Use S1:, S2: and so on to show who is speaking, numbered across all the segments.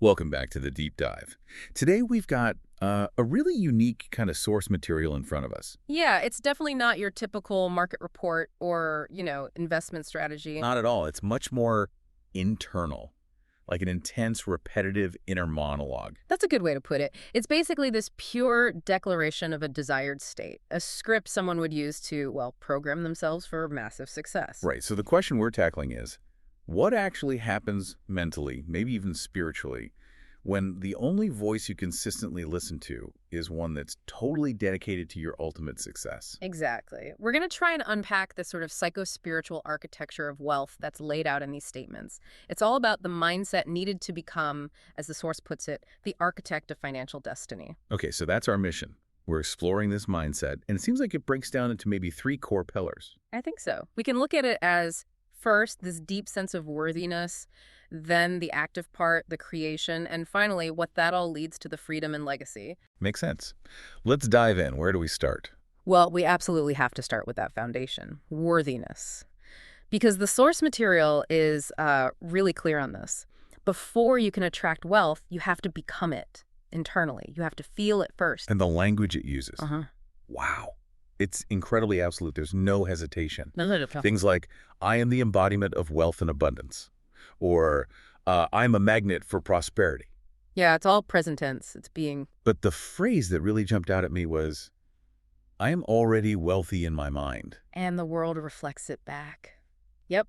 S1: Welcome back to the deep dive. Today we've got a really unique kind of source material in front of us.
S2: Yeah, it's definitely not your typical market report or, investment strategy.
S1: Not at all. It's much more internal, like an intense, repetitive inner monologue.
S2: That's a good way to put it. It's basically this pure declaration of a desired state, a script someone would use to, well, program themselves for massive success.
S1: Right. So the question we're tackling is, what actually happens mentally, maybe even spiritually, when the only voice you consistently listen to is one that's totally dedicated to your ultimate success?
S2: Exactly. We're going to try and unpack the sort of psycho-spiritual architecture of wealth that's laid out in these statements. It's all about the mindset needed to become, as the source puts it, the architect of financial destiny.
S1: Okay, so that's our mission. We're exploring this mindset, and it seems like it breaks down into maybe three core pillars.
S2: I think so. We can look at it as, first, this deep sense of worthiness, then the active part, the creation, and finally, what that all leads to the freedom and legacy.
S1: Makes sense. Let's dive in. Where do we start?
S2: Well, we absolutely have to start with that foundation, worthiness. Because the source material is really clear on this. Before you can attract wealth, you have to become it internally. You have to feel it first.
S1: And the language it uses.
S2: Uh-huh.
S1: Wow. It's incredibly absolute. There's no hesitation.
S2: No.
S1: Things like, I am the embodiment of wealth and abundance. Or, I'm a magnet for prosperity.
S2: Yeah, it's all present tense. It's being.
S1: But the phrase that really jumped out at me was, I am already wealthy in my mind.
S2: And the world reflects it back. Yep.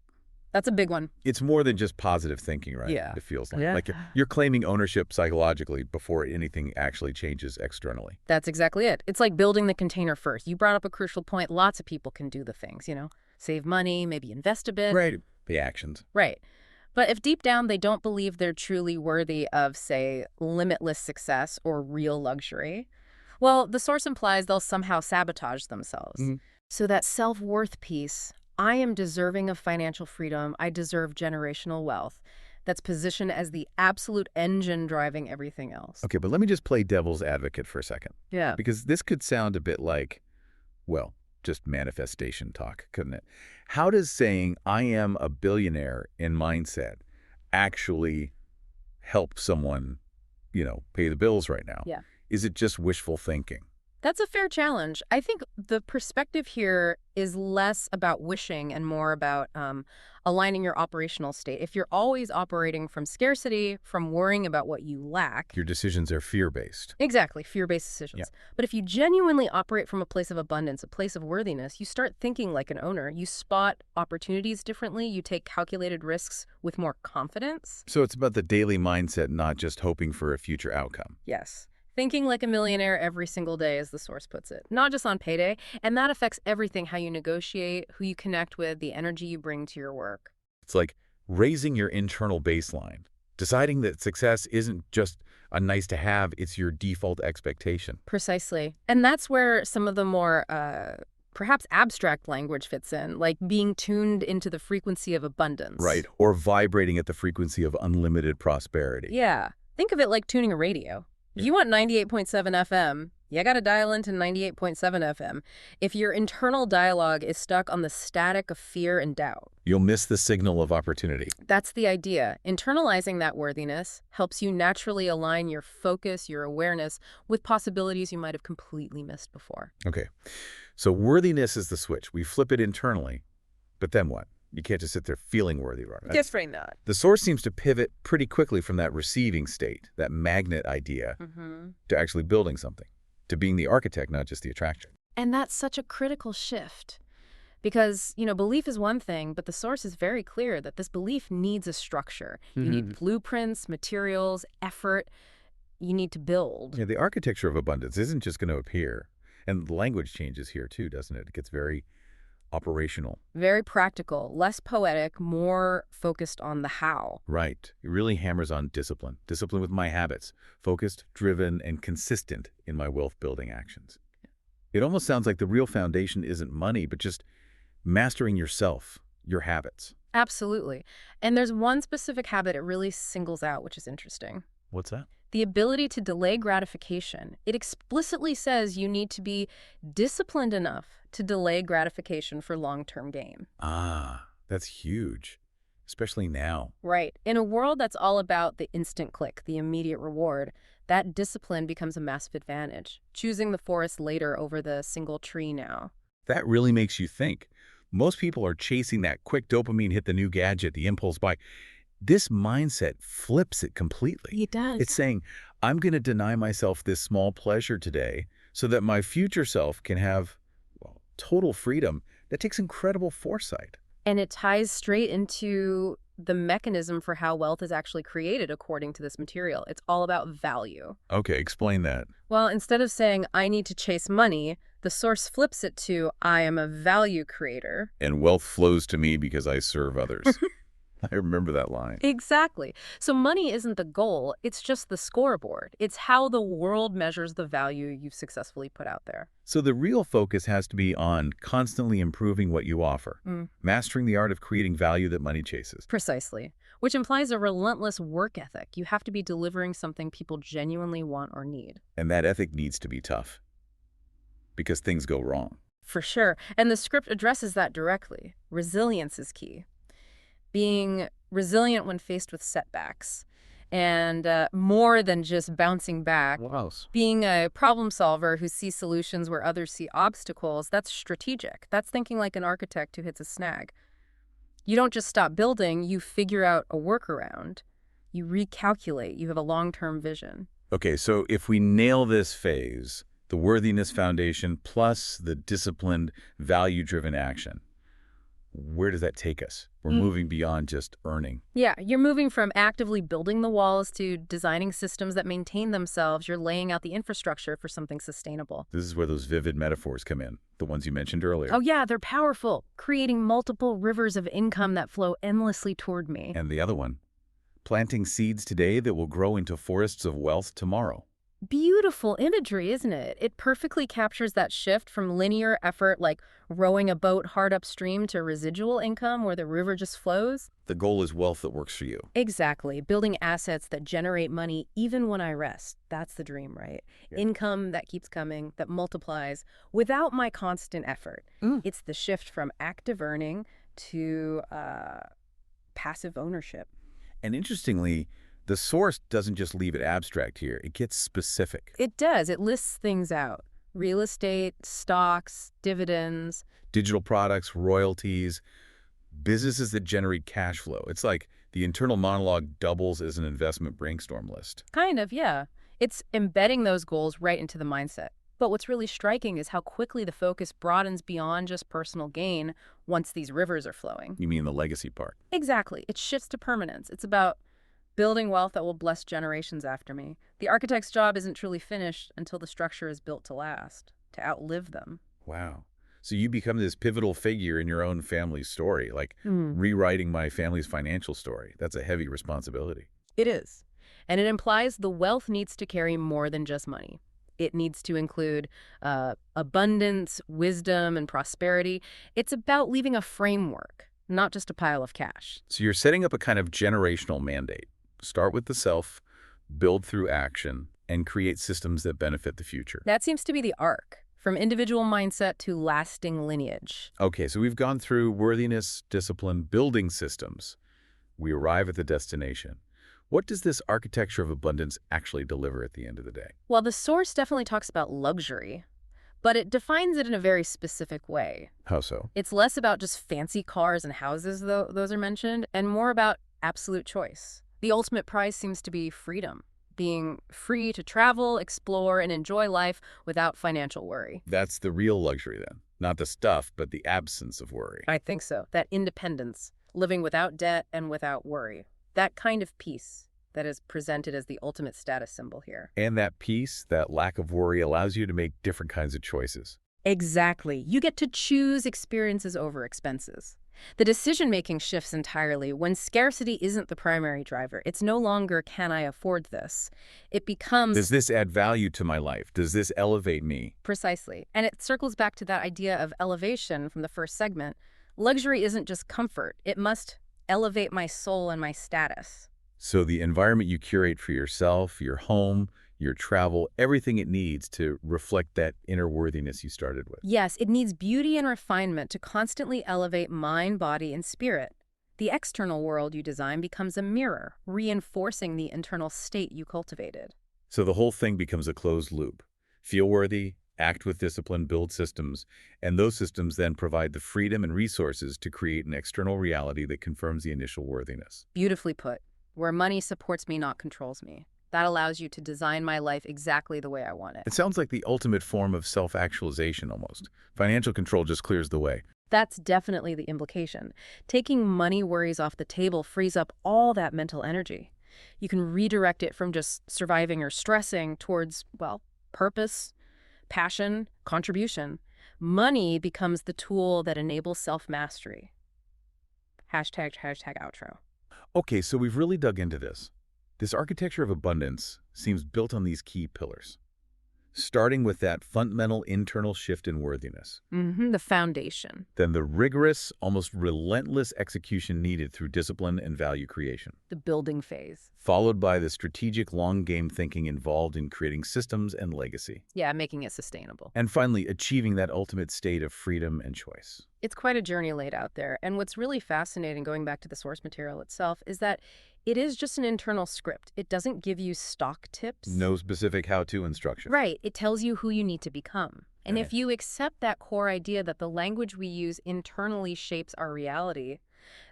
S2: That's a big one.
S1: It's more than just positive thinking, right?
S2: Yeah.
S1: It feels like.
S2: Yeah.
S1: Like you're claiming ownership psychologically before anything actually changes externally.
S2: That's exactly it. It's like building the container first. You brought up a crucial point. Lots of people can do the things, save money, maybe invest a bit.
S1: Right. The actions.
S2: Right. But if deep down they don't believe they're truly worthy of, say, limitless success or real luxury, well, the source implies they'll somehow sabotage themselves.
S1: Mm-hmm.
S2: So that self-worth piece, I am deserving of financial freedom, I deserve generational wealth, that's positioned as the absolute engine driving everything else.
S1: Okay, but let me just play devil's advocate for a second.
S2: Yeah.
S1: Because this could sound a bit like, well, just manifestation talk, couldn't it? How does saying, I am a billionaire in mindset actually help someone, pay the bills right now?
S2: Yeah.
S1: Is it just wishful thinking?
S2: That's a fair challenge. I think the perspective here is less about wishing and more about aligning your operational state. If you're always operating from scarcity, from worrying about what you lack.
S1: Your decisions are fear-based.
S2: Exactly, fear-based decisions.
S1: Yeah.
S2: But if you genuinely operate from a place of abundance, a place of worthiness, you start thinking like an owner. You spot opportunities differently. You take calculated risks with more confidence.
S1: So it's about the daily mindset, not just hoping for a future outcome.
S2: Yes. Thinking like a millionaire every single day, as the source puts it, not just on payday. And that affects everything, how you negotiate, who you connect with, the energy you bring to your work.
S1: It's like raising your internal baseline, deciding that success isn't just a nice to have, it's your default expectation.
S2: Precisely. And that's where some of the more perhaps abstract language fits in, like being tuned into the frequency of abundance.
S1: Right. Or vibrating at the frequency of unlimited prosperity.
S2: Yeah. Think of it like tuning a radio. If you want 98.7 FM, you got to dial into 98.7 FM. If your internal dialogue is stuck on the static of fear and doubt,
S1: you'll miss the signal of opportunity.
S2: That's the idea. Internalizing that worthiness helps you naturally align your focus, your awareness, with possibilities you might have completely missed before.
S1: Okay. So worthiness is the switch. We flip it internally, but then what? You can't just sit there feeling worthy, right?
S2: Definitely not.
S1: The source seems to pivot pretty quickly from that receiving state, that magnet idea, to actually building something, to being the architect, not just the attraction.
S2: And that's such a critical shift. Because, belief is one thing, but the source is very clear that this belief needs a structure. You need blueprints, materials, effort. You need to build.
S1: Yeah, the architecture of abundance isn't just going to appear. And the language changes here too, doesn't it? It gets very operational.
S2: Very practical, less poetic, more focused on the how.
S1: Right. It really hammers on discipline. Discipline with my habits. Focused, driven, and consistent in my wealth-building actions. It almost sounds like the real foundation isn't money, but just mastering yourself, your habits.
S2: Absolutely. And there's one specific habit it really singles out, which is interesting.
S1: What's that?
S2: The ability to delay gratification. It explicitly says you need to be disciplined enough to delay gratification for long-term gain.
S1: Ah, that's huge. especially now.
S2: Right. In a world that's all about the instant click, the immediate reward, that discipline becomes a massive advantage, choosing the forest later over the single tree now.
S1: That really makes you think. Most people are chasing that quick dopamine hit, the new gadget, the impulse buy. This mindset flips it completely.
S2: It does.
S1: It's saying, I'm going to deny myself this small pleasure today so that my future self can have, well, total freedom. That takes incredible foresight.
S2: And it ties straight into the mechanism for how wealth is actually created according to this material. It's all about value.
S1: Okay, explain that.
S2: Well, instead of saying, I need to chase money, the source flips it to, I am a value creator.
S1: And wealth flows to me because I serve others. I remember that line.
S2: Exactly. So money isn't the goal, it's just the scoreboard. It's how the world measures the value you've successfully put out there.
S1: So the real focus has to be on constantly improving what you offer, mastering the art of creating value that money chases.
S2: Precisely. Which implies a relentless work ethic. You have to be delivering something people genuinely want or need.
S1: And that ethic needs to be tough because things go wrong.
S2: For sure. And the script addresses that directly. Resilience is key. Being resilient when faced with setbacks, and more than just bouncing back.
S1: Wow.
S2: Being a problem solver who sees solutions where others see obstacles, that's strategic. That's thinking like an architect who hits a snag. You don't just stop building, you figure out a workaround. You recalculate, you have a long-term vision.
S1: Okay, so if we nail this phase, the worthiness foundation plus the disciplined, value-driven action, where does that take us? We're moving beyond just earning.
S2: Yeah, you're moving from actively building the walls to designing systems that maintain themselves. You're laying out the infrastructure for something sustainable.
S1: This is where those vivid metaphors come in, the ones you mentioned earlier.
S2: Oh yeah, they're powerful, creating multiple rivers of income that flow endlessly toward me.
S1: And the other one, planting seeds today that will grow into forests of wealth tomorrow.
S2: Beautiful imagery, isn't it? It perfectly captures that shift from linear effort like rowing a boat hard upstream to residual income where the river just flows.
S1: The goal is wealth that works for you.
S2: Exactly. Building assets that generate money even when I rest. That's the dream, right?
S1: Yeah.
S2: Income that keeps coming, that multiplies without my constant effort. It's the shift from active earning to passive ownership.
S1: And interestingly, the source doesn't just leave it abstract here. It gets specific.
S2: It does. It lists things out. Real estate, stocks, dividends.
S1: Digital products, royalties, businesses that generate cash flow. It's like the internal monologue doubles as an investment brainstorm list.
S2: Kind of, yeah. It's embedding those goals right into the mindset. But what's really striking is how quickly the focus broadens beyond just personal gain once these rivers are flowing.
S1: You mean the legacy part?
S2: Exactly. It shifts to permanence. It's about building wealth that will bless generations after me. The architect's job isn't truly finished until the structure is built to last, to outlive them.
S1: Wow. So you become this pivotal figure in your own family's story, like rewriting my family's financial story. That's a heavy responsibility.
S2: It is. And it implies the wealth needs to carry more than just money. It needs to include abundance, wisdom, and prosperity. It's about leaving a framework, not just a pile of cash.
S1: So you're setting up a kind of generational mandate. Start with the self, build through action, and create systems that benefit the future.
S2: That seems to be the arc, from individual mindset to lasting lineage.
S1: Okay, so we've gone through worthiness, discipline, building systems. We arrive at the destination. What does this architecture of abundance actually deliver at the end of the day?
S2: Well, the source definitely talks about luxury, but it defines it in a very specific way.
S1: How so?
S2: It's less about just fancy cars and houses, though those are mentioned, and more about absolute choice. The ultimate prize seems to be freedom, being free to travel, explore, and enjoy life without financial worry.
S1: That's the real luxury then. Not the stuff, but the absence of worry.
S2: I think so. That independence, living without debt and without worry. That kind of peace that is presented as the ultimate status symbol here.
S1: And that peace, that lack of worry, allows you to make different kinds of choices.
S2: Exactly. You get to choose experiences over expenses. The decision-making shifts entirely when scarcity isn't the primary driver. It's no longer, can I afford this? It becomes...
S1: Does this add value to my life? Does this elevate me?
S2: Precisely. And it circles back to that idea of elevation from the first segment. Luxury isn't just comfort. It must elevate my soul and my status.
S1: So the environment you curate for yourself, your home, your travel, everything it needs to reflect that inner worthiness you started with.
S2: Yes, it needs beauty and refinement to constantly elevate mind, body, and spirit. The external world you design becomes a mirror, reinforcing the internal state you cultivated.
S1: So the whole thing becomes a closed loop. Feel worthy, act with discipline, build systems, and those systems then provide the freedom and resources to create an external reality that confirms the initial worthiness.
S2: Beautifully put. Where money supports me, not controls me. That allows you to design my life exactly the way I want it.
S1: It sounds like the ultimate form of self-actualization almost. Financial control just clears the way.
S2: That's definitely the implication. Taking money worries off the table frees up all that mental energy. You can redirect it from just surviving or stressing towards, well, purpose, passion, contribution. Money becomes the tool that enables self-mastery. Hashtag outro.
S1: Okay, so we've really dug into this. This architecture of abundance seems built on these key pillars, starting with that fundamental internal shift in worthiness,
S2: The foundation.
S1: then the rigorous, almost relentless execution needed through discipline and value creation,
S2: The building phase.
S1: followed by the strategic long-game thinking involved in creating systems and legacy,
S2: Yeah, making it sustainable.
S1: and finally achieving that ultimate state of freedom and choice.
S2: It's quite a journey laid out there. And what's really fascinating, going back to the source material itself, is that it is just an internal script. It doesn't give you stock tips.
S1: No specific how-to instruction.
S2: Right. It tells you who you need to become. And
S1: Right.
S2: if you accept that core idea that the language we use internally shapes our reality,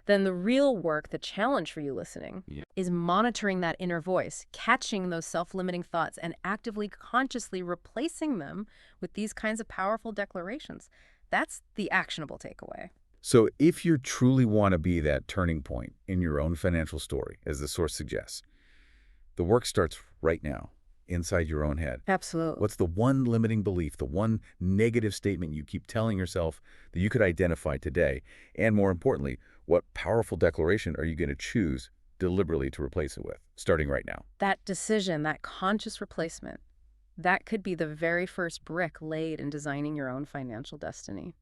S2: then the real work, the challenge for you listening, is monitoring that inner voice, catching those self-limiting thoughts, and actively, consciously replacing them with these kinds of powerful declarations. That's the actionable takeaway.
S1: So if you truly want to be that turning point in your own financial story, as the source suggests, the work starts right now, inside your own head.
S2: Absolutely.
S1: What's the one limiting belief, the one negative statement you keep telling yourself that you could identify today? And more importantly, what powerful declaration are you going to choose deliberately to replace it with, starting right now?
S2: That decision, that conscious replacement, that could be the very first brick laid in designing your own financial destiny.